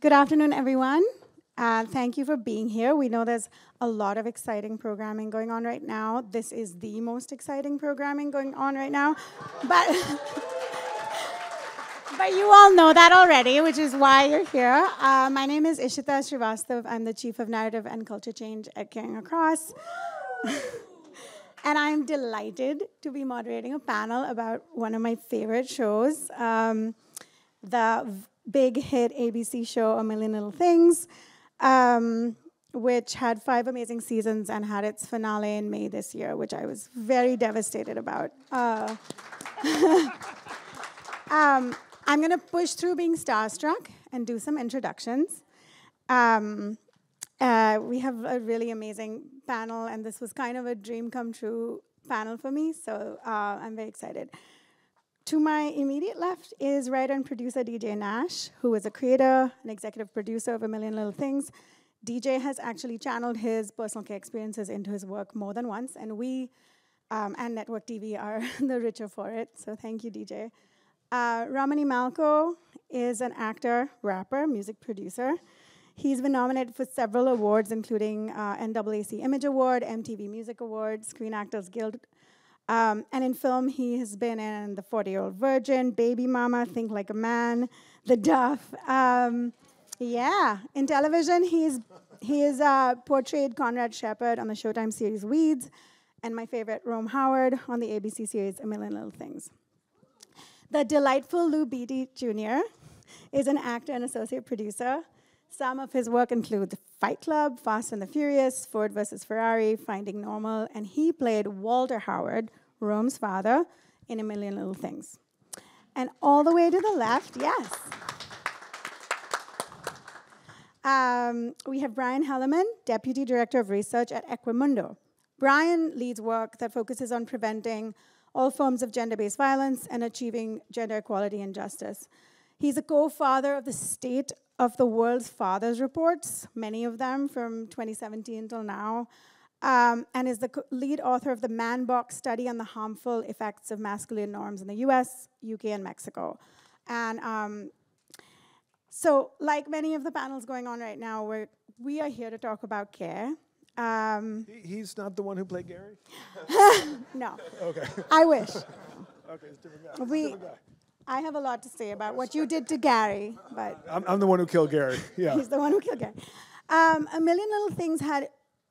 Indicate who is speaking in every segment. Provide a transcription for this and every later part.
Speaker 1: Good afternoon, everyone. Thank you for being here. We know there's a lot of exciting programming going on right now. This is the most exciting programming going on right now. But, but you all know that already, which is why you're here. My name is Ishita Srivastav. I'm the Chief of Narrative and Culture Change at Caring Across. And I'm delighted to be moderating a panel about one of my favorite shows, the big hit ABC show, A Million Little Things, which had 5 amazing seasons and had its finale in May this year, which I was very devastated about. I'm going to push through being starstruck and do some introductions. We have a really amazing panel, and this was kind of a dream come true panel for me, so I'm very excited. To my immediate left is writer and producer DJ Nash, who is a creator and executive producer of A Million Little Things. DJ has actually channeled his personal care experiences into his work more than once, and we and Network TV are the richer for it, so thank you, DJ. Romany Malco is an actor, rapper, music producer. He's been nominated for several awards, including NAAC Image Award, MTV Music Awards, Screen Actors Guild. And in film, he has been in The 40-Year-Old Virgin, Baby Mama, Think Like a Man, The Duff. In television, he is portrayed Conrad Shepard on the Showtime series Weeds, and my favorite, Rome Howard, on the ABC series A Million Little Things. The delightful Lou Beatty Jr. is an actor and associate producer. Some of his work includes Fight Club, Fast and the Furious, Ford versus Ferrari, Finding Normal, and he played Walter Howard, Rome's father, in A Million Little Things. And all the way to the left, yes. We have Brian Heilman, Deputy Director of Research at Equimundo. Brian leads work that focuses on preventing all forms of gender-based violence and achieving gender equality and justice. He's a co-father of the State of the World's Fathers reports, many of them from 2017 till now, and is the lead author of the Man Box study on the harmful effects of masculine norms in the US, UK, and Mexico. And so, like many of the panels going on right now, we are here to talk about care.
Speaker 2: He's not the one who played Gary?
Speaker 1: No.
Speaker 2: Okay.
Speaker 1: I wish.
Speaker 2: Okay, it's a different guy.
Speaker 1: I have a lot to say about what you did to Gary, but...
Speaker 2: I'm the one who killed Gary, yeah.
Speaker 1: He's the one who killed Gary. A Million Little Things had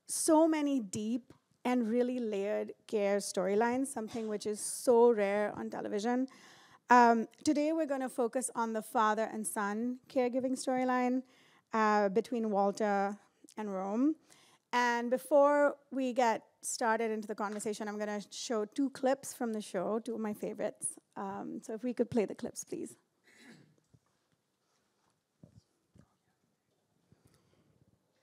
Speaker 1: so many deep and really layered care storylines, something which is so rare on television. Today we're going to focus on the father and son caregiving storyline between Walter and Rome. And before we get started into the conversation, I'm going to show 2 clips from the show, 2 of my favorites. So if we could play the clips, please.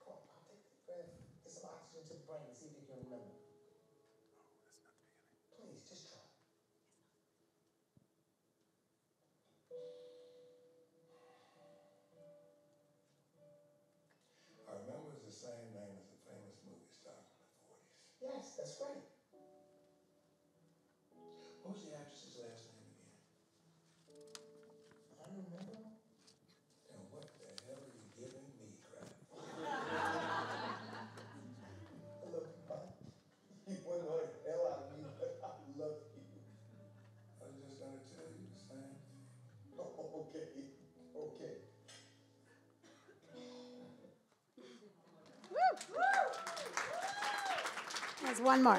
Speaker 3: Come on, Pop, take a breath. Get some oxygen to the brain and see if you can remember. Please, just try.
Speaker 4: I remember it's the same name as the famous movie star from the 40s.
Speaker 3: Yes, that's right.
Speaker 4: What was the actress's last name again?
Speaker 3: I remember.
Speaker 4: And what the hell are you giving me crap for?
Speaker 3: I love you, Pop. You went the hell out of me, but I love you.
Speaker 4: I was just going to tell you the same thing.
Speaker 3: Oh, okay. Okay.
Speaker 1: There's one more.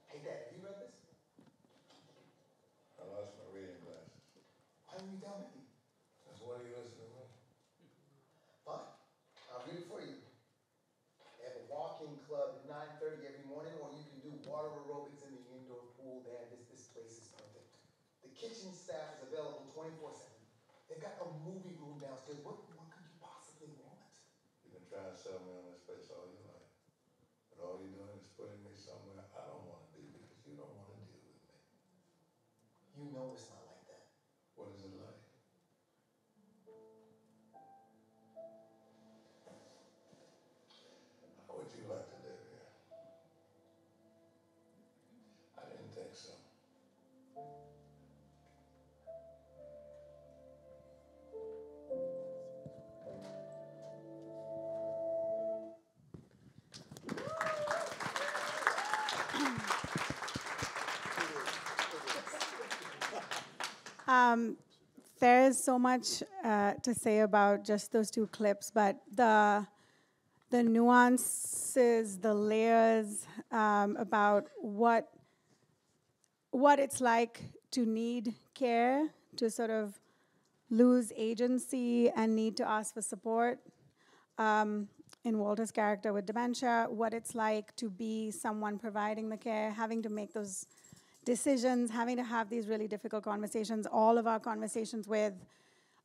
Speaker 3: Hey, Dad, have you read this?
Speaker 4: I lost my reading glasses.
Speaker 3: Why didn't you tell me?
Speaker 4: Since when are you listening to me?
Speaker 3: Fine. I'll read it for you. They have a walk-in club at 9:30 every morning, or you can do water aerobics in the indoor pool there. This place is perfect. The kitchen staff is available 24/7. They've got a movie room downstairs. What could you possibly want?
Speaker 4: You've been trying to sell me on this place all your life. But all you're doing is putting me somewhere I don't want to be because you don't want to deal with me.
Speaker 3: You know it's not like that.
Speaker 4: What is it like? How would you like to live here? I didn't think so.
Speaker 1: There's so much to say about just those two clips, but the nuances, the layers about what it's like to need care, to sort of lose agency and need to ask for support. In Walter's character with dementia, what it's like to be someone providing the care, having to make those decisions, having to have these really difficult conversations. All of our conversations with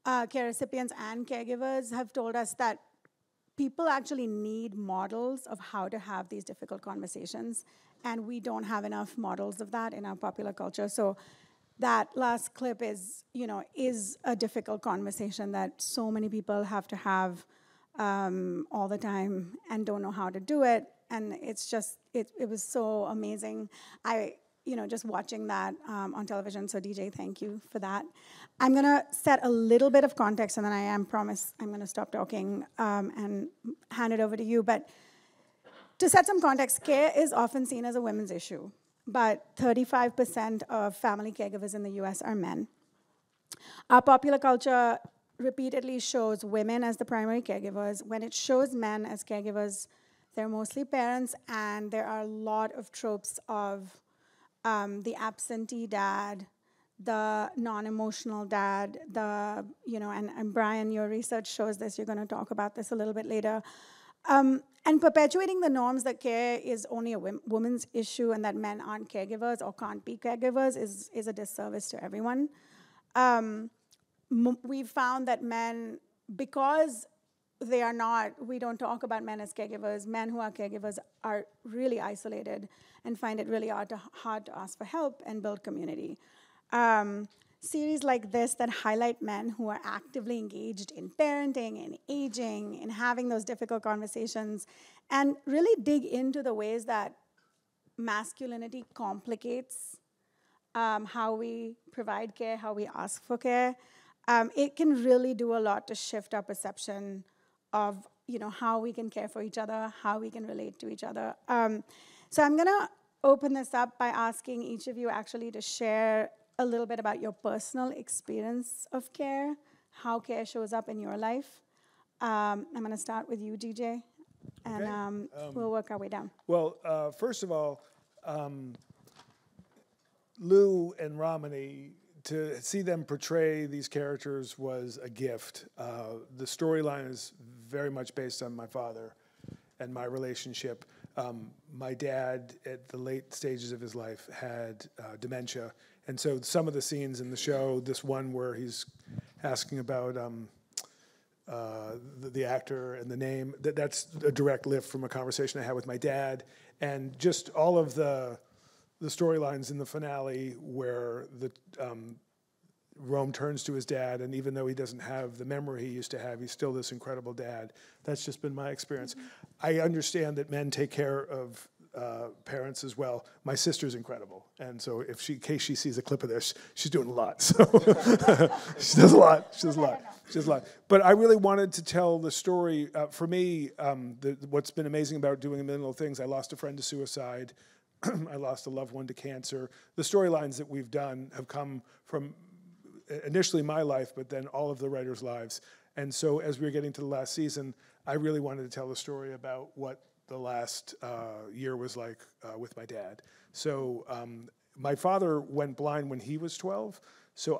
Speaker 1: care recipients and caregivers have told us that people actually need models of how to have these difficult conversations, and we don't have enough models of that in our popular culture. So that last clip is a difficult conversation that so many people have to have all the time and don't know how to do it. And it's just, it was so amazing. Just watching that on television. So DJ, thank you for that. I'm gonna set a little bit of context, and then I promise I'm gonna stop talking and hand it over to you. But to set some context, care is often seen as a women's issue, but 35% of family caregivers in the US are men. Our popular culture repeatedly shows women as the primary caregivers. When it shows men as caregivers, they're mostly parents, and there are a lot of tropes of the absentee dad, the non-emotional dad, and Brian, your research shows this. You're going to talk about this a little bit later. And perpetuating the norms that care is only a woman's issue and that men aren't caregivers or can't be caregivers is a disservice to everyone. We've found that men, because they are not, we don't talk about men as caregivers, men who are caregivers are really isolated and find it really hard to ask for help and build community. Series like this that highlight men who are actively engaged in parenting and aging and having those difficult conversations and really dig into the ways that masculinity complicates how we provide care, how we ask for care. It can really do a lot to shift our perception of how we can care for each other, how we can relate to each other. So I'm gonna open this up by asking each of you actually to share a little bit about your personal experience of care, how care shows up in your life. I'm gonna start with you, DJ, and we'll work our way down.
Speaker 2: Well, first of all, Lou and Romany, to see them portray these characters was a gift. The storyline is very much based on my father and my relationship. My dad, at the late stages of his life, had dementia. And so some of the scenes in the show, this one where he's asking about the actor and the name, that's a direct lift from a conversation I had with my dad. And just all of the storylines in the finale where Rome turns to his dad, and even though he doesn't have the memory he used to have, he's still this incredible dad. That's just been my experience. Mm-hmm. I understand that men take care of parents as well. My sister's incredible, and so in case she sees a clip of this, she's doing a lot. So she does a lot. She does a lot. She does a lot. But I really wanted to tell the story. For me, what's been amazing about doing Little Things, I lost a friend to suicide. I lost a loved one to cancer. The storylines that we've done have come from initially my life, but then all of the writers' lives. And so as we were getting to the last season, I really wanted to tell the story about what the last year was like with my dad. So my father went blind when he was 12. So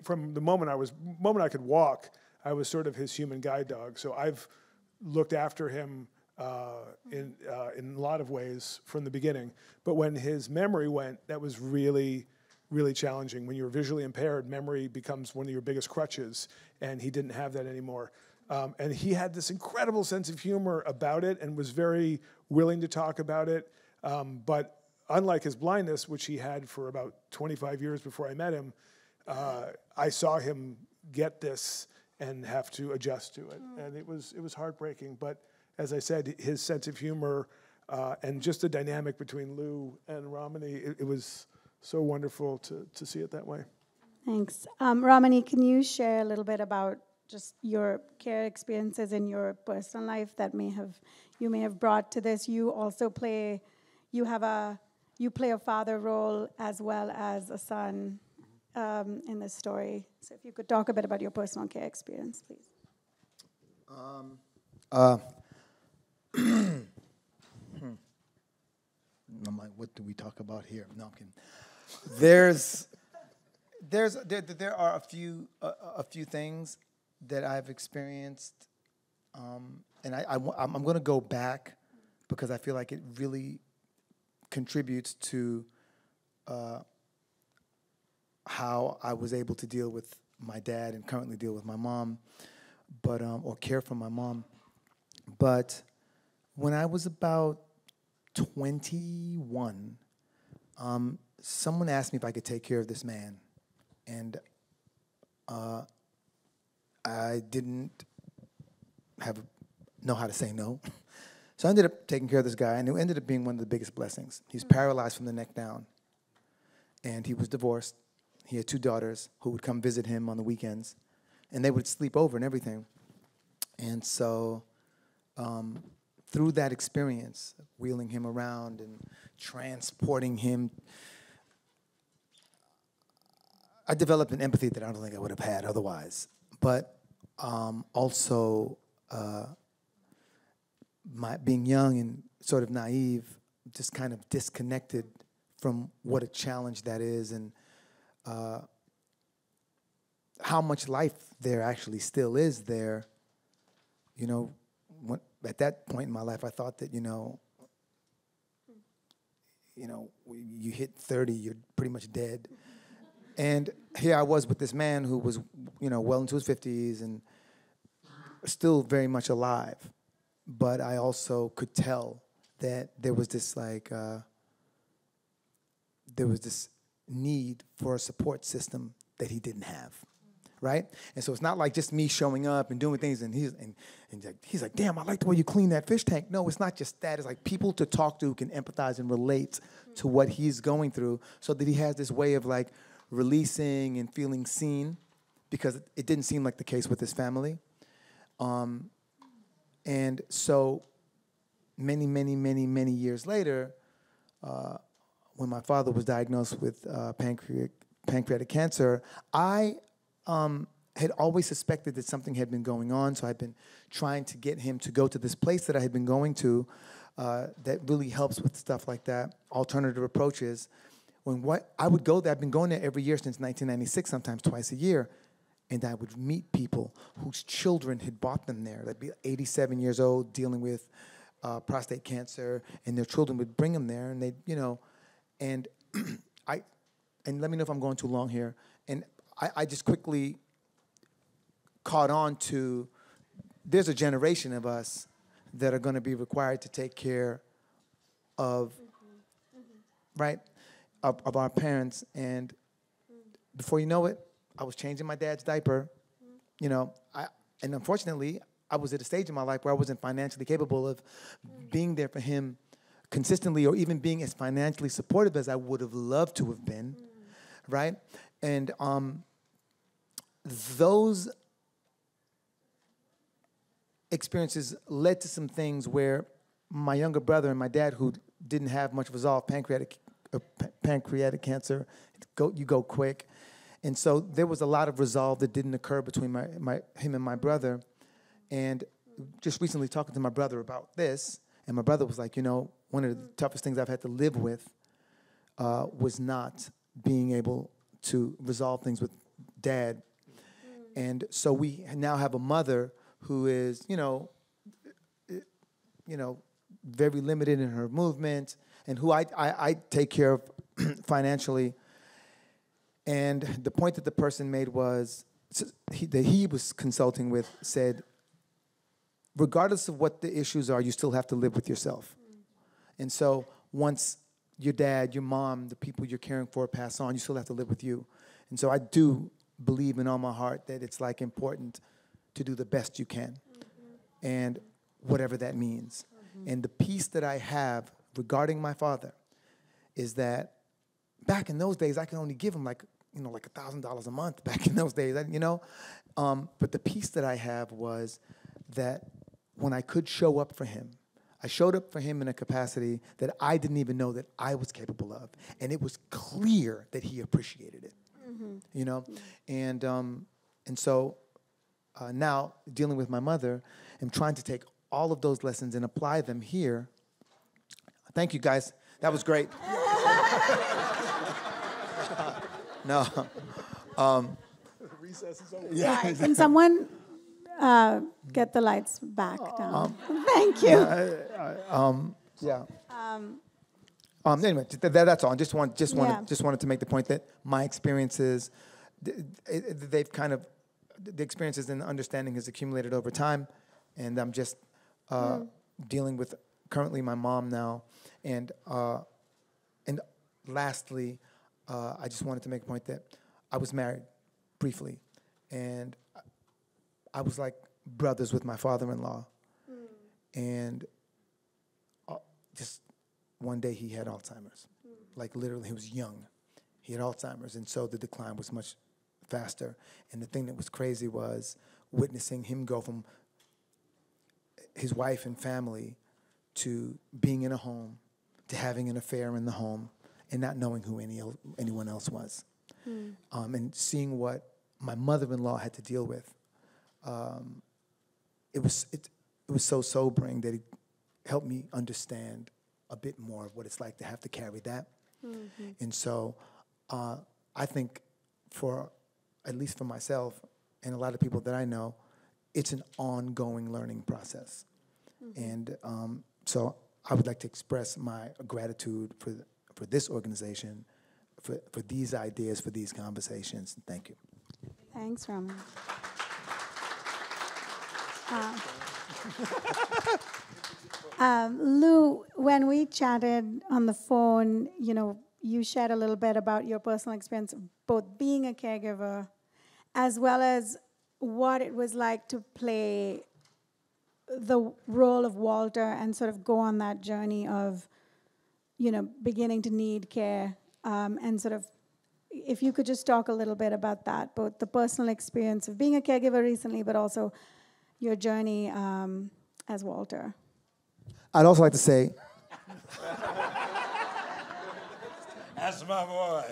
Speaker 2: from the moment I could walk, I was sort of his human guide dog. So I've looked after him in a lot of ways from the beginning. But when his memory went, that was really challenging. When you're visually impaired, memory becomes one of your biggest crutches, and he didn't have that anymore. And he had this incredible sense of humor about it and was very willing to talk about it. But unlike his blindness, which he had for about 25 years before I met him, I saw him get this and have to adjust to it. And it was heartbreaking. But as I said, his sense of humor and just the dynamic between Lou and Romany, it was so wonderful to see it that way.
Speaker 1: Thanks. Romany, can you share a little bit about just your care experiences in your personal life that you may have brought to this? You also you play a father role as well as a son in this story. So if you could talk a bit about your personal care experience, please.
Speaker 5: I'm like, what do we talk about here? No, I'm kidding. There are a few things that I've experienced, and I'm going to go back because I feel like it really contributes to how I was able to deal with my dad and currently deal with my mom, but or care for my mom. But when I was about 21, someone asked me if I could take care of this man, and I didn't know how to say no. So I ended up taking care of this guy, and it ended up being one of the biggest blessings. He's paralyzed from the neck down, and he was divorced. He had 2 daughters who would come visit him on the weekends, and they would sleep over and everything. And so through that experience, wheeling him around and transporting him, I developed an empathy that I don't think I would have had otherwise. But also, my being young and sort of naive, just kind of disconnected from what a challenge that is, and how much life there actually still is there. You know, at that point in my life, I thought that, you hit 30, you're pretty much dead. And here I was with this man who was, well into his 50s and still very much alive. But I also could tell that there was this need for a support system that he didn't have, right? And so it's not like just me showing up and doing things, and he's like, damn, I like the way you clean that fish tank. No, it's not just that. It's like people to talk to who can empathize and relate to what he's going through, so that he has this way of like releasing and feeling seen, because it didn't seem like the case with his family. And so many, many, many, many years later, when my father was diagnosed with pancreatic cancer, I had always suspected that something had been going on, so I'd been trying to get him to go to this place that I had been going to that really helps with stuff like that, alternative approaches. I would go there, I've been going there every year since 1996, sometimes twice a year, and I would meet people whose children had brought them there. They'd be 87 years old, dealing with prostate cancer, and their children would bring them there, and they'd, and and let me know if I'm going too long here. And I just quickly caught on to, there's a generation of us that are going to be required to take care of, right, of our parents. And before you know it, I was changing my dad's diaper, and unfortunately, I was at a stage in my life where I wasn't financially capable of being there for him consistently, or even being as financially supportive as I would have loved to have been, right? And those experiences led to some things where my younger brother and my dad, who didn't have much resolve, pancreatic cancer, you go quick. And so there was a lot of resolve that didn't occur between him and my brother. And just recently talking to my brother about this, and my brother was like, one of the toughest things I've had to live with was not being able to resolve things with Dad. And so we now have a mother who is, very limited in her movement, and who I take care of financially. And the point that the person made was, that he was consulting with, said, regardless of what the issues are, you still have to live with yourself. And so once your dad, your mom, the people you're caring for pass on, you still have to live with you. And so I do believe in all my heart that it's like important to do the best you can, and whatever that means. And the peace that I have regarding my father is that back in those days, I could only give him like $1,000 a month back in those days, but the peace that I have was that when I could show up for him, I showed up for him in a capacity that I didn't even know that I was capable of. And it was clear that he appreciated it. you know? And so now, dealing with my mother, I'm trying to take all of those lessons and apply them here. Thank you, guys. That was great. No.
Speaker 2: Recess is over.
Speaker 5: Yeah.
Speaker 1: Right. Can someone get the lights back down? Thank you.
Speaker 5: Yeah. Anyway, that's all. I just wanted to make the point that my experiences, they've kind of, the experiences and the understanding has accumulated over time, and I'm just dealing with currently my mom now, and lastly, I just wanted to make a point that I was married briefly, and I was like brothers with my father-in-law, and just one day he had Alzheimer's. Like literally, he was young. He had Alzheimer's, and so the decline was much faster. And the thing that was crazy was witnessing him go from his wife and family to being in a home, to having an affair in the home, and not knowing who anyone else was. And seeing what my mother-in-law had to deal with, it was so sobering that it helped me understand a bit more of what it's like to have to carry that. And so I think at least for myself and a lot of people that I know, it's an ongoing learning process. And so I would like to express my gratitude for this organization, for these ideas, for these conversations. Thank you.
Speaker 1: Thanks, Roman. Lou, when we chatted on the phone, you shared a little bit about your personal experience of both being a caregiver as well as what it was like to play the role of Walter and sort of go on that journey of, beginning to need care, and sort of, if you could just talk a little bit about that, both the personal experience of being a caregiver recently, but also your journey as Walter.
Speaker 5: I'd also like to say,
Speaker 4: That's my boy.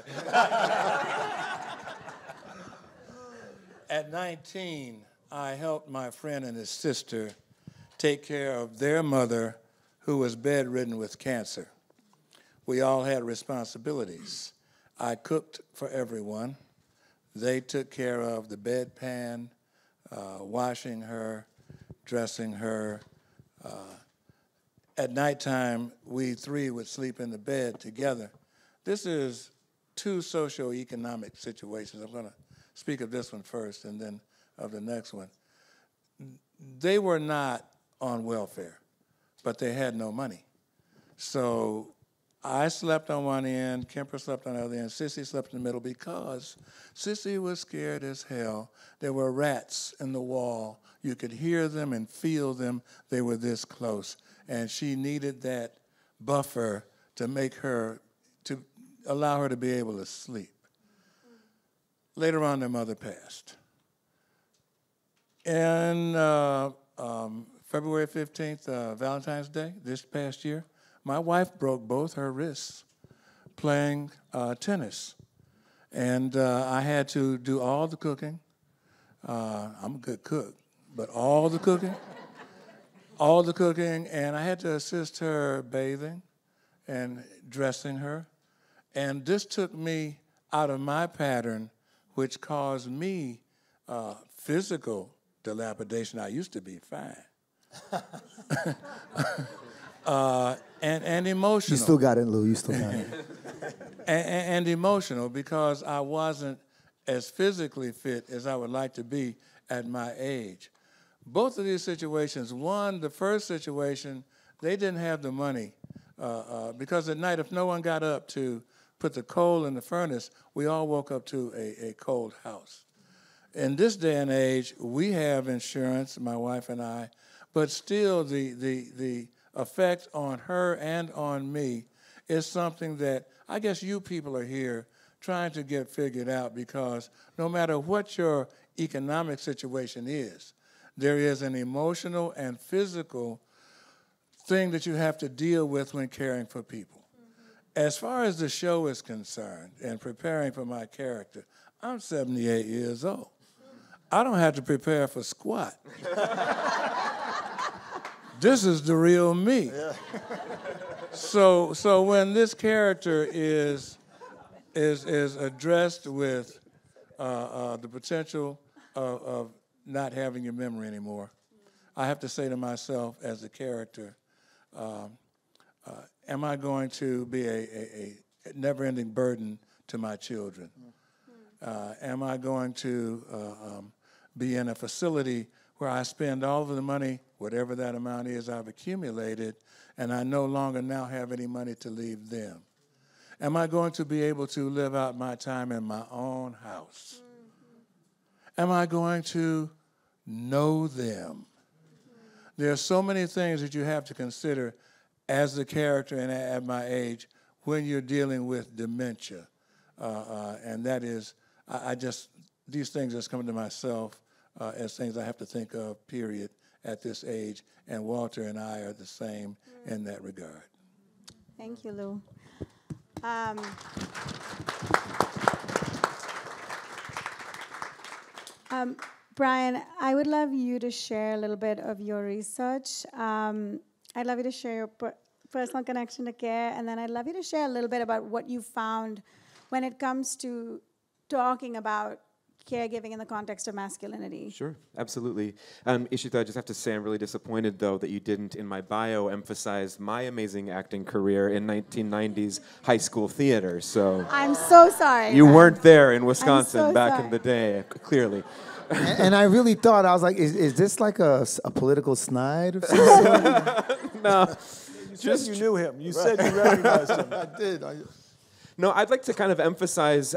Speaker 4: At 19, I helped my friend and his sister take care of their mother who was bedridden with cancer. We all had responsibilities. I cooked for everyone. They took care of the bedpan, washing her, dressing her. At nighttime, we three would sleep in the bed together. This is two socioeconomic situations. I'm going to speak of this one first and then of the next one. They were not on welfare, but they had no money. So I slept on one end, Kemper slept on the other end, Sissy slept in the middle because Sissy was scared as hell. There were rats in the wall. You could hear them and feel them. They were this close. And she needed that buffer to allow her to be able to sleep. Later on, their mother passed. And February 15th, Valentine's Day, this past year, my wife broke both her wrists playing tennis. And I had to do all the cooking. I'm a good cook, but all the cooking, and I had to assist her bathing and dressing her. And this took me out of my pattern, which caused me physical dilapidation. I used to be fine. And emotional.
Speaker 5: you still got it, Lou. You still got it.
Speaker 4: and emotional because I wasn't as physically fit as I would like to be at my age. Both of these situations, the first situation, they didn't have the money because at night, if no one got up to put the coal in the furnace, we all woke up to a cold house. In this day and age, we have insurance, my wife and I, but still the effect on her and on me is something that I guess you people are here trying to get figured out because no matter what your economic situation is, there is an emotional and physical thing that you have to deal with when caring for people. As far as the show is concerned and preparing for my character, I'm 78 years old. I don't have to prepare for squat. This is the real me. Yeah. So when this character is addressed with the potential of not having your memory anymore, I have to say to myself as a character, am I going to be a never-ending burden to my children? Am I going to be in a facility where I spend all of the money, whatever that amount is I've accumulated, and I no longer now have any money to leave them? Am I going to be able to live out my time in my own house? Am I going to know them? There are so many things that you have to consider as the character and at my age when you're dealing with dementia. And that is, these things just come to myself as things I have to think of, period, at this age. And Walter and I are the same in that regard.
Speaker 1: Thank you, Lou. Brian, I would love you to share a little bit of your research. I'd love you to share your personal connection to care, and then I'd love you to share a little bit about what you found when it comes to talking about caregiving in the context of masculinity.
Speaker 6: Sure, absolutely. Ishita, I just have to say I'm really disappointed, though, that you didn't, in my bio, emphasize my amazing acting career in 1990s high school theater. So
Speaker 1: I'm so sorry.
Speaker 6: You weren't there in Wisconsin
Speaker 1: so
Speaker 6: back
Speaker 1: sorry.
Speaker 6: in the day, clearly.
Speaker 5: And I really thought, I was like, is this like a political snide of some sort?
Speaker 6: No.
Speaker 2: You said you knew him. You said you recognized him.
Speaker 5: I did.
Speaker 6: No, I'd like to kind of emphasize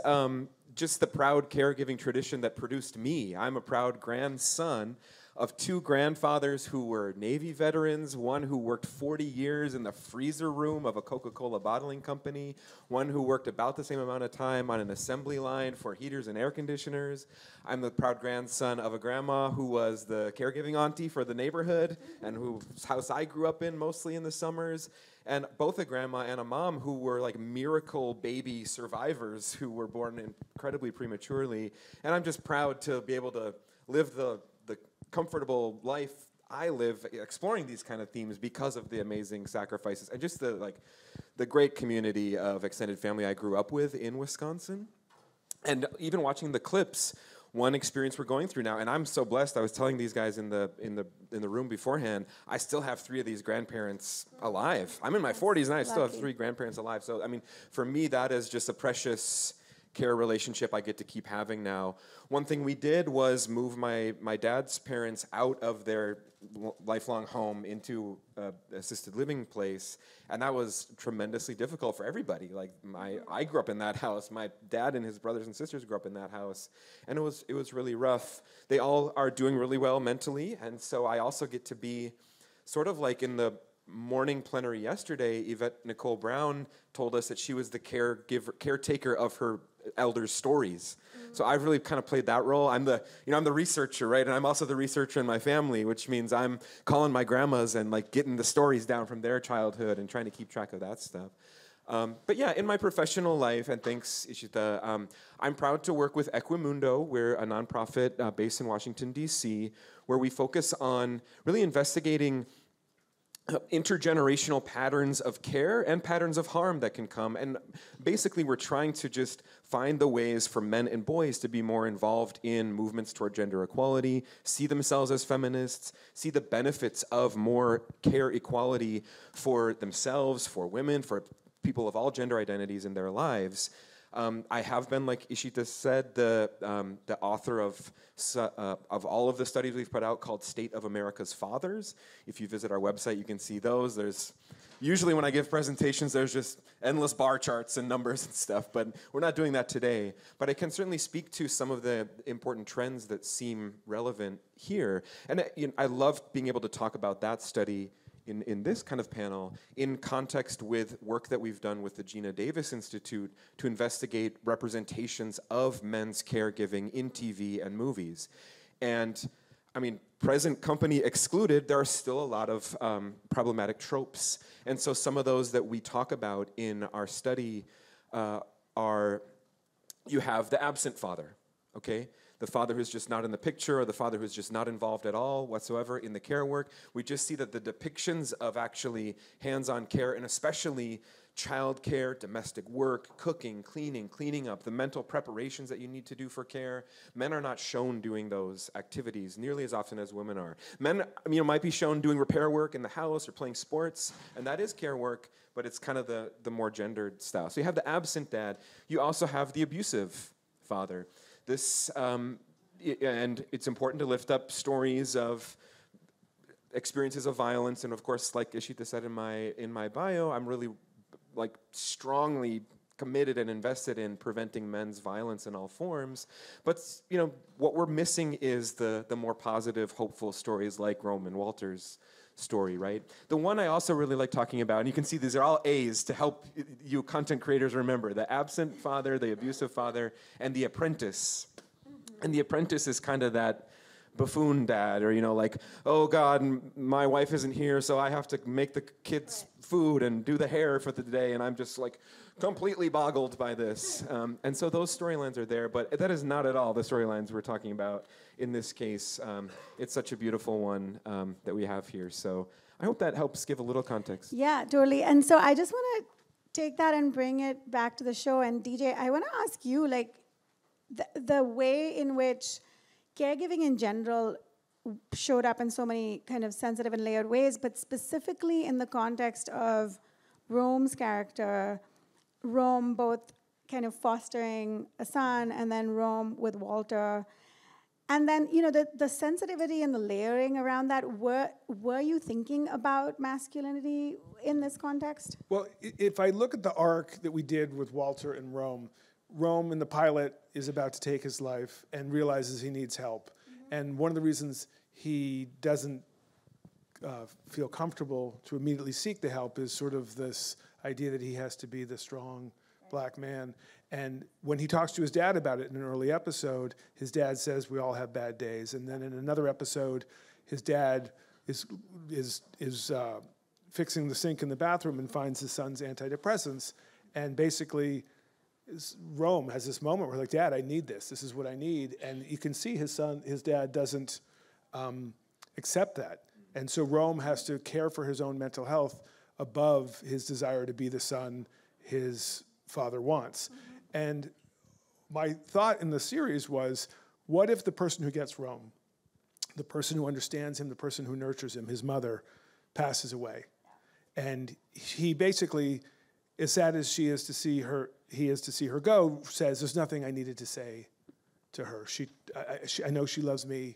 Speaker 6: just the proud caregiving tradition that produced me. I'm a proud grandson of two grandfathers who were Navy veterans, one who worked 40 years in the freezer room of a Coca-Cola bottling company, one who worked about the same amount of time on an assembly line for heaters and air conditioners. I'm the proud grandson of a grandma who was the caregiving auntie for the neighborhood and whose house I grew up in mostly in the summers. And both a grandma and a mom who were like miracle baby survivors who were born incredibly prematurely. And I'm just proud to be able to live the comfortable life I live exploring these kind of themes because of the amazing sacrifices and just the great community of extended family I grew up with in Wisconsin. And even watching the clips, one experience we're going through now, and I'm so blessed. I was telling these guys in the room beforehand, I still have 3 of these grandparents alive. I'm in my 40s and I still have 3 grandparents alive. So I mean, for me, that is just a precious care relationship I get to keep having now. One thing we did was move my dad's parents out of their lifelong home into an assisted living place, and that was tremendously difficult for everybody. Like I grew up in that house. My dad and his brothers and sisters grew up in that house, and it was really rough. They all are doing really well mentally, and so I also get to be sort of like in the morning plenary yesterday. Yvette Nicole Brown told us that she was the caretaker of her elders' stories. So I've really kind of played that role. I'm the researcher, right? And I'm also the researcher in my family, which means I'm calling my grandmas and like getting the stories down from their childhood and trying to keep track of that stuff. But yeah, in my professional life, and thanks, Ishita, I'm proud to work with Equimundo. We're a nonprofit based in Washington, D.C., where we focus on really investigating intergenerational patterns of care and patterns of harm that can come. And basically, we're trying to just find the ways for men and boys to be more involved in movements toward gender equality, see themselves as feminists, see the benefits of more care equality for themselves, for women, for people of all gender identities in their lives. I have been, like Ishita said, the author of all of the studies we've put out called State of America's Fathers. If you visit our website, you can see those. There's usually when I give presentations, there's just endless bar charts and numbers and stuff, but we're not doing that today. But I can certainly speak to some of the important trends that seem relevant here. And I love being able to talk about that study in this kind of panel in context with work that we've done with the Gina Davis Institute to investigate representations of men's caregiving in TV and movies. And I mean, present company excluded, there are still a lot of problematic tropes. And so some of those that we talk about in our study are you have the absent father, okay? The father who's just not in the picture, or the father who's just not involved at all whatsoever in the care work. We just see that the depictions of actually hands-on care, and especially child care, domestic work, cooking, cleaning up, the mental preparations that you need to do for care, men are not shown doing those activities nearly as often as women are. Men, might be shown doing repair work in the house or playing sports, and that is care work, but it's kind of the more gendered style. So you have the absent dad. You also have the abusive father. This, and it's important to lift up stories of experiences of violence, and of course, like Ishita said in my bio, I'm really strongly committed and invested in preventing men's violence in all forms. But what we're missing is the more positive, hopeful stories like Rome and Walter's story, right? The one I also really like talking about, and you can see these are all A's to help you content creators remember: the absent father, the abusive father, and the apprentice. And the apprentice is kind of that buffoon dad, or oh God, my wife isn't here, so I have to make the kids food and do the hair for the day, and I'm just completely boggled by this. And so those storylines are there, but that is not at all the storylines we're talking about in this case. It's such a beautiful one that we have here. So I hope that helps give a little context.
Speaker 1: Yeah, totally. And so I just want to take that and bring it back to the show. And DJ, I want to ask you, the way in which caregiving in general showed up in so many kind of sensitive and layered ways, but specifically in the context of Rome's character, Rome both kind of fostering a son, and then Rome with Walter. And then, the sensitivity and the layering around that, were you thinking about masculinity in this context?
Speaker 2: Well, if I look at the arc that we did with Walter and Rome in the pilot is about to take his life and realizes he needs help. Mm-hmm. And one of the reasons he doesn't feel comfortable to immediately seek the help is sort of this idea that he has to be the strong black man. And when he talks to his dad about it in an early episode, his dad says, we all have bad days. And then in another episode, his dad is fixing the sink in the bathroom and finds his son's antidepressants. And basically, Rome has this moment where Dad, I need this. This is what I need. And you can see his dad doesn't accept that. And so Rome has to care for his own mental health above his desire to be the son his father wants. Mm-hmm. And my thought in the series was, what if the person who gets Rome, the person who understands him, the person who nurtures him, his mother, passes away? And he basically, as sad as he is to see her go, says, there's nothing I needed to say to her. I know she loves me.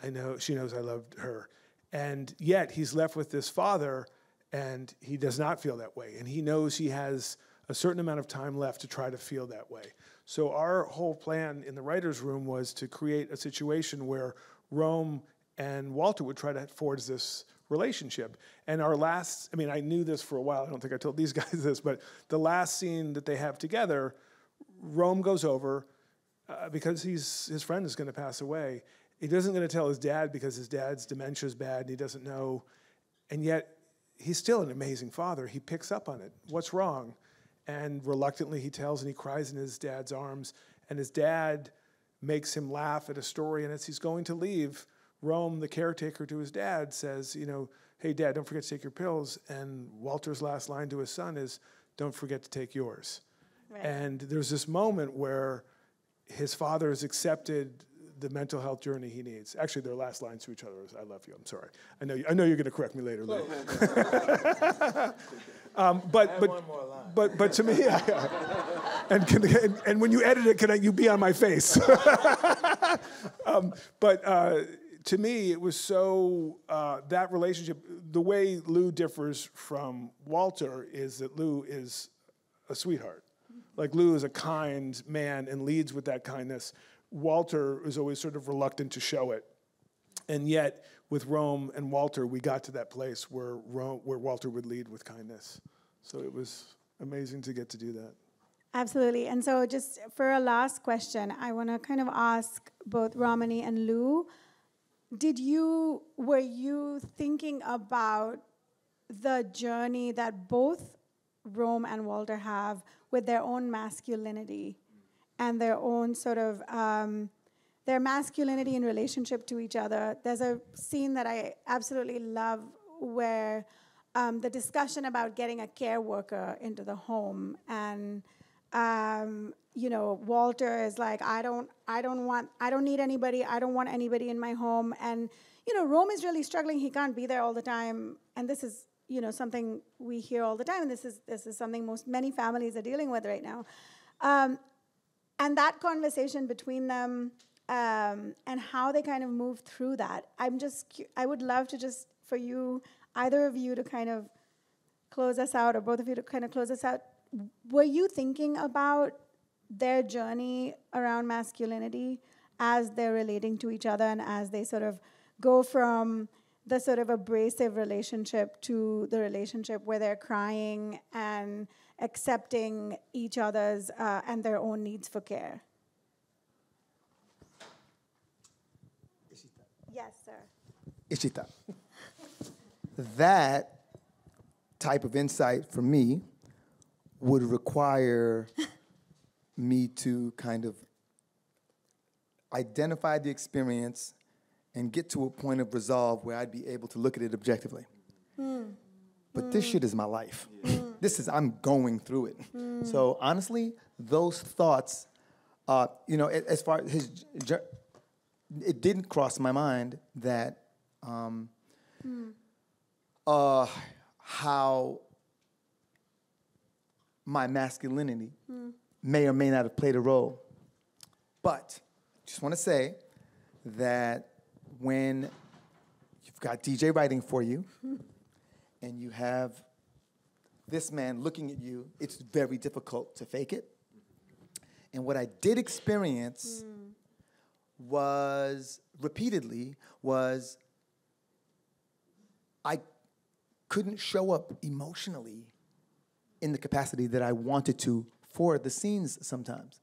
Speaker 2: I know she knows I loved her. And yet he's left with this father, and he does not feel that way. And he knows he has a certain amount of time left to try to feel that way. So our whole plan in the writer's room was to create a situation where Rome and Walter would try to forge this relationship. And I knew this for a while. I don't think I told these guys this, but the last scene that they have together, Rome goes over because his friend is going to pass away. He doesn't going to tell his dad because his dad's dementia is bad and he doesn't know. And yet he's still an amazing father. He picks up on it. What's wrong? And reluctantly he tells, and he cries in his dad's arms. And his dad makes him laugh at a story. And as he's going to leave, Rome, the caretaker to his dad, says, hey, Dad, don't forget to take your pills. And Walter's last line to his son is, don't forget to take yours. Right. And there's this moment where his father has accepted the mental health journey he needs. Actually, their last lines to each other is, I love you, I'm sorry. I know you're going to correct me later, Lou. But to me, and when you edit it, can you be on my face? To me, it was so, that relationship, the way Lou differs from Walter is that Lou is a sweetheart. Lou is a kind man and leads with that kindness. Walter is always sort of reluctant to show it. And yet, with Rome and Walter, we got to that place where Walter would lead with kindness. So it was amazing to get to do that.
Speaker 1: Absolutely. And so just for a last question, I want to kind of ask both Romany and Lou, were you thinking about the journey that both Rome and Walter have with their own masculinity and their own sort of their masculinity in relationship to each other. There's a scene that I absolutely love where the discussion about getting a care worker into the home, and Walter is like, I don't need anybody. I don't want anybody in my home. And Rome is really struggling. He can't be there all the time. And this is something we hear all the time. And this is something many families are dealing with right now. And that conversation between them and how they kind of move through that. I would love to just for you, either of you, to kind of close us out, or both of you to kind of close us out. Were you thinking about their journey around masculinity as they're relating to each other, and as they sort of go from the sort of abrasive relationship to the relationship where they're crying and accepting each other's and their own needs for care? Yes, sir.
Speaker 5: Ishita. That type of insight for me would require me to kind of identify the experience and get to a point of resolve where I'd be able to look at it objectively. But this shit is my life. I'm going through it. So honestly, those thoughts, as far as it didn't cross my mind that how my masculinity may or may not have played a role. But just want to say that when you've got DJ writing for you and you have this man looking at you, it's very difficult to fake it. And what I did experience was I couldn't show up emotionally in the capacity that I wanted to for the scenes sometimes,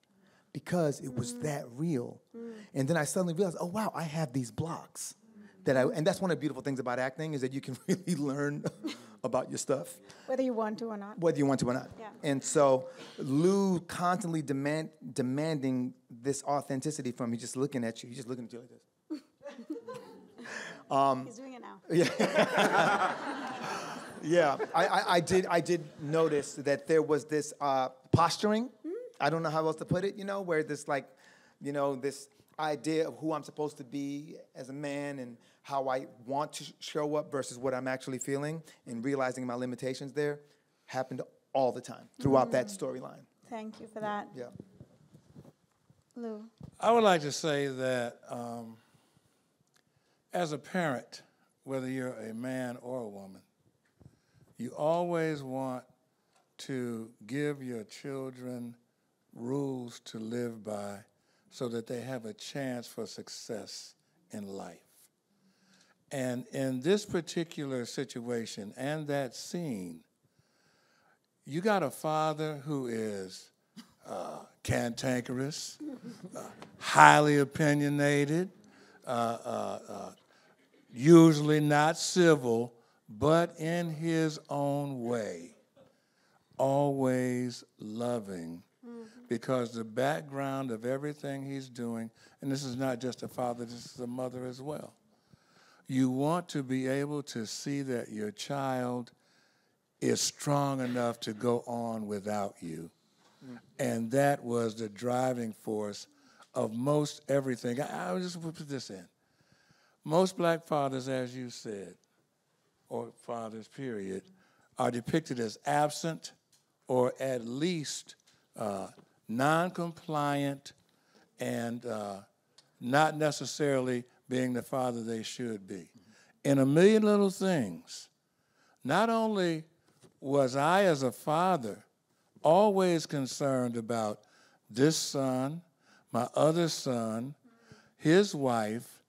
Speaker 5: because it was that real. And then I suddenly realized, oh wow, I have these blocks and that's one of the beautiful things about acting, is that you can really learn about your stuff.
Speaker 1: Whether you want to or not.
Speaker 5: Whether you want to or not.
Speaker 1: Yeah.
Speaker 5: And so Lou constantly demanding this authenticity from me, just looking at you. He's just looking at you like this.
Speaker 1: He's doing it now.
Speaker 5: Yeah. Yeah, I did notice that there was this posturing. I don't know how else to put it, where this this idea of who I'm supposed to be as a man and how I want to show up versus what I'm actually feeling, and realizing my limitations there happened all the time throughout that storyline.
Speaker 1: Thank you for that.
Speaker 5: Yeah.
Speaker 1: Lou?
Speaker 4: I would like to say that as a parent, whether you're a man or a woman, you always want to give your children rules to live by so that they have a chance for success in life. And in this particular situation and that scene, you got a father who is cantankerous, highly opinionated, usually not civil, but in his own way, always loving, because the background of everything he's doing, and this is not just a father, this is a mother as well. You want to be able to see that your child is strong enough to go on without you. And that was the driving force of most everything. I will just put this in. Most black fathers, as you said, or fathers, period, are depicted as absent or at least non-compliant and not necessarily being the father they should be. In A Million Little Things, not only was I as a father always concerned about this son, my other son, his wife,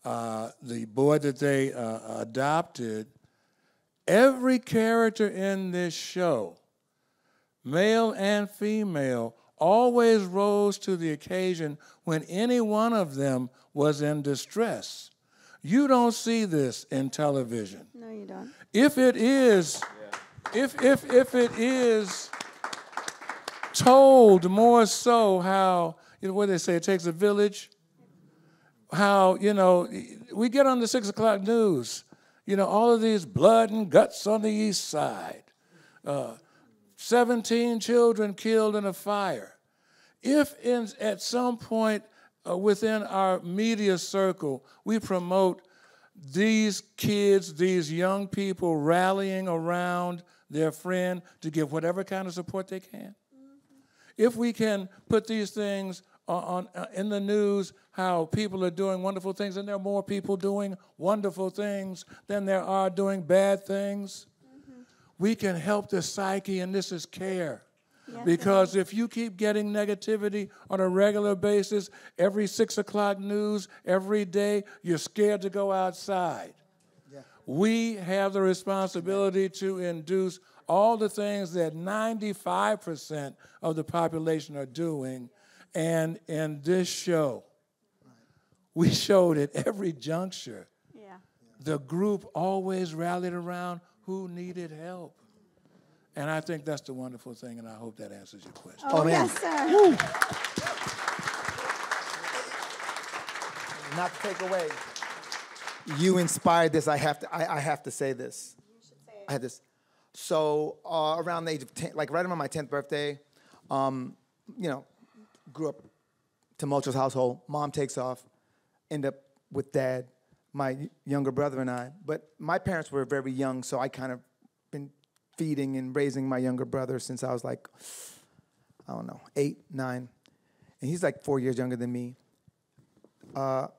Speaker 4: the boy that they adopted, every character in this show, male and female, always rose to the occasion when any one of them was in distress. You don't see this in television.
Speaker 1: No, you don't.
Speaker 4: If it is, if it is told more so how, what they say, it takes a village. How, we get on the 6 o'clock news, all of these blood and guts on the east side. 17 children killed in a fire. If at some point within our media circle we promote these kids, these young people rallying around their friend to give whatever kind of support they can, if we can put these things in the news, how people are doing wonderful things, and there are more people doing wonderful things than there are doing bad things, we can help the psyche, and this is care. Yes, because if you keep getting negativity on a regular basis, every 6 o'clock news, every day, you're scared to go outside. Yeah. We have the responsibility to induce all the things that 95% of the population are doing. And in this show, we showed at every juncture, the group always rallied around who needed help. And I think that's the wonderful thing, and I hope that answers your question.
Speaker 1: Oh, yes, sir.
Speaker 5: Woo. Not to take away. You inspired this. I have to say this.
Speaker 1: You should say it.
Speaker 5: I had this. So around the age of 10, like right around my 10th birthday, grew up tumultuous household. Mom takes off, end up with dad, my younger brother and I. But my parents were very young, so I kind of been feeding and raising my younger brother since I was like, 8, 9. And he's like 4 years younger than me. Long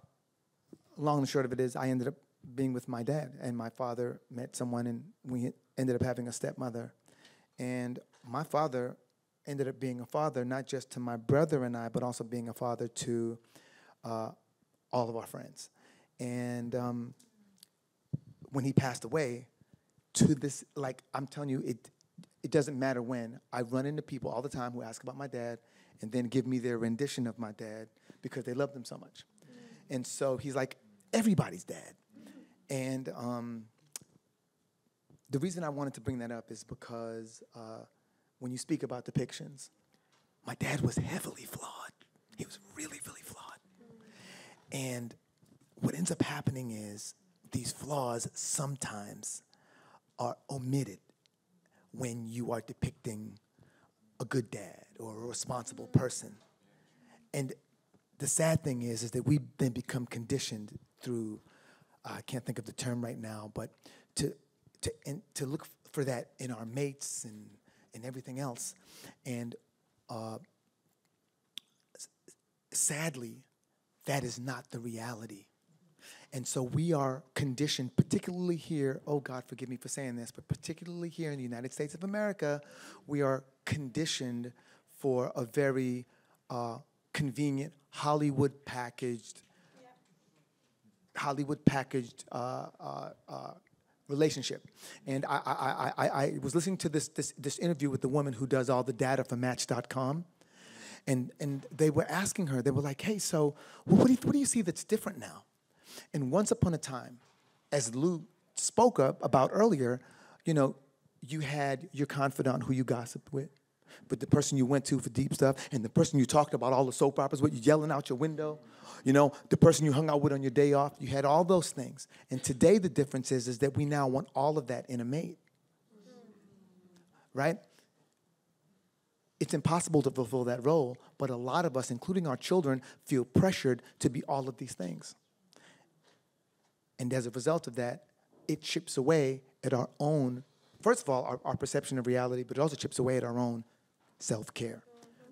Speaker 5: and short of it is I ended up being with my dad, and my father met someone, and we ended up having a stepmother. And my father ended up being a father, not just to my brother and I, but also being a father to all of our friends. And when he passed away, to this, like, I'm telling you, it doesn't matter when. I run into people all the time who ask about my dad and then give me their rendition of my dad because they loved him so much. And so he's like, everybody's dad. And the reason I wanted to bring that up is because when you speak about depictions, my dad was heavily flawed. He was really, really flawed. And what ends up happening is these flaws sometimes are omitted when you are depicting a good dad or a responsible person. And the sad thing is that we then become conditioned through, I can't think of the term right now, but to look for that in our mates and everything else. And sadly, that is not the reality. And so we are conditioned, particularly here, oh God, forgive me for saying this, but particularly here in the United States of America, we are conditioned for a very convenient, Hollywood packaged relationship. And I was listening to this interview with the woman who does all the data for Match.com. And they were asking her, they were like, hey, so what do you see that's different now? And once upon a time, as Lou spoke about earlier, you had your confidant who you gossiped with, but the person you went to for deep stuff, and the person you talked about all the soap operas with, you yelling out your window, the person you hung out with on your day off, you had all those things. And today the difference is that we now want all of that in a mate, right? It's impossible to fulfill that role, but a lot of us, including our children, feel pressured to be all of these things. And as a result of that, it chips away at our own, first of all, our perception of reality, but it also chips away at our own self-care,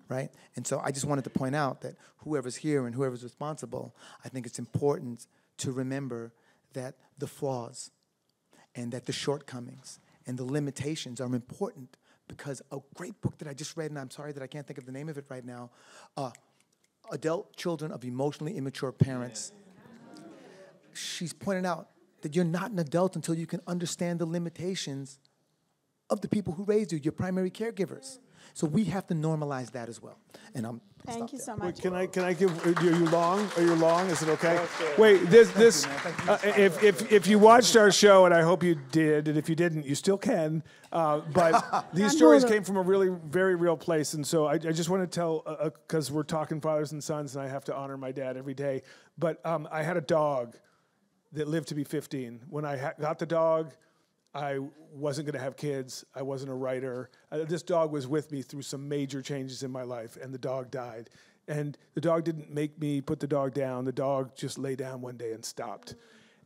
Speaker 5: right? And so I just wanted to point out that whoever's here and whoever's responsible, I think it's important to remember that the flaws and that the shortcomings and the limitations are important, because a great book that I just read, and I'm sorry that I can't think of the name of it right now, Adult Children of Emotionally Immature Parents. She's pointed out that you're not an adult until you can understand the limitations of the people who raised you, your primary caregivers. So we have to normalize that as well. And
Speaker 1: Thank you so much.
Speaker 2: Can I give? Are you long? Are you long? Is it okay? Wait, this. If you watched our show, and I hope you did, and if you didn't, you still can. But these stories came from a really very real place, and so I just want to tell, because we're talking fathers and sons, and I have to honor my dad every day. But I had a dog that lived to be 15. When I got the dog, I wasn't going to have kids. I wasn't a writer. This dog was with me through some major changes in my life, and the dog died. And the dog didn't make me put the dog down. The dog just lay down one day and stopped.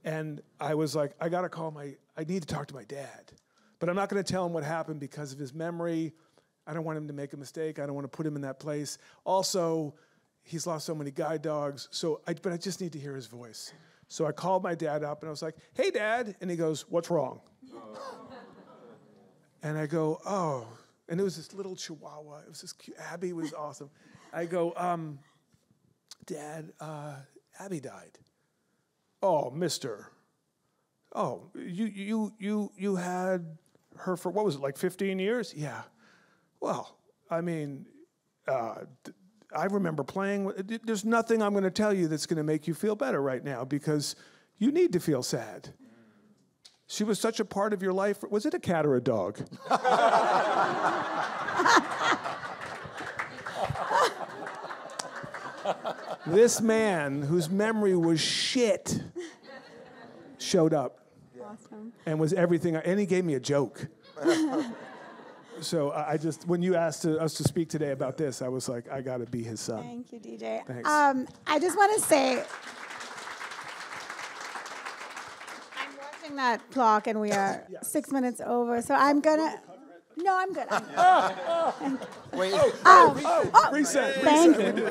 Speaker 2: And I was like, I need to talk to my dad. But I'm not going to tell him what happened because of his memory. I don't want him to make a mistake. I don't want to put him in that place. Also, he's lost so many guide dogs. But I just need to hear his voice. So I called my dad up, and I was like, hey, Dad. And he goes, what's wrong? And I go, oh. And it was this little chihuahua. It was this cute. Abby was awesome. I go, Dad, Abby died. Oh, mister. Oh, you had her for, what was it, like 15 years? Yeah. Well, I mean, I remember playing. There's nothing I'm going to tell you that's going to make you feel better right now because you need to feel sad. She was such a part of your life. Was it a cat or a dog? This man, whose memory was shit, showed up.
Speaker 1: Awesome.
Speaker 2: And was everything. And he gave me a joke. So I just, when you asked us to speak today about this, I was like, I got to be his son.
Speaker 1: Thank you, DJ.
Speaker 2: Thanks.
Speaker 1: I just want to say, I'm watching that clock, and we are 6 minutes over. So I'm gonna. No, I'm good.
Speaker 5: Wait.
Speaker 2: Reset.
Speaker 1: Thank you.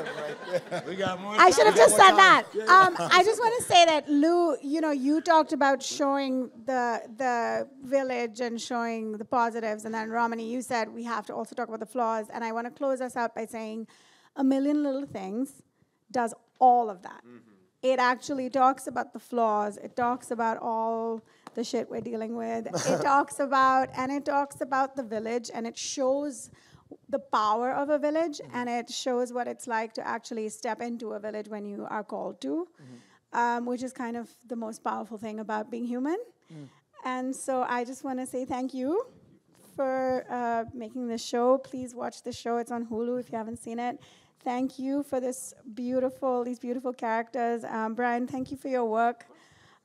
Speaker 4: We got more.
Speaker 1: I should have just said that. I just want to say that, Lou, you talked about showing the village and showing the positives, and then Romany, you said we have to also talk about the flaws. And I want to close us out by saying A Million Little Things does all of that. Mm-hmm. It actually talks about the flaws. It talks about all the shit we're dealing with. It talks about the village, and it shows the power of a village, and it shows what it's like to actually step into a village when you are called to, which is kind of the most powerful thing about being human. And so I just want to say thank you for making this show. Please watch the show. It's on Hulu if you haven't seen it. Thank you for these beautiful characters. Brian, thank you for your work.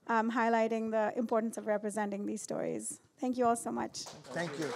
Speaker 1: Highlighting the importance of representing these stories. Thank you all so much.
Speaker 5: Thank you.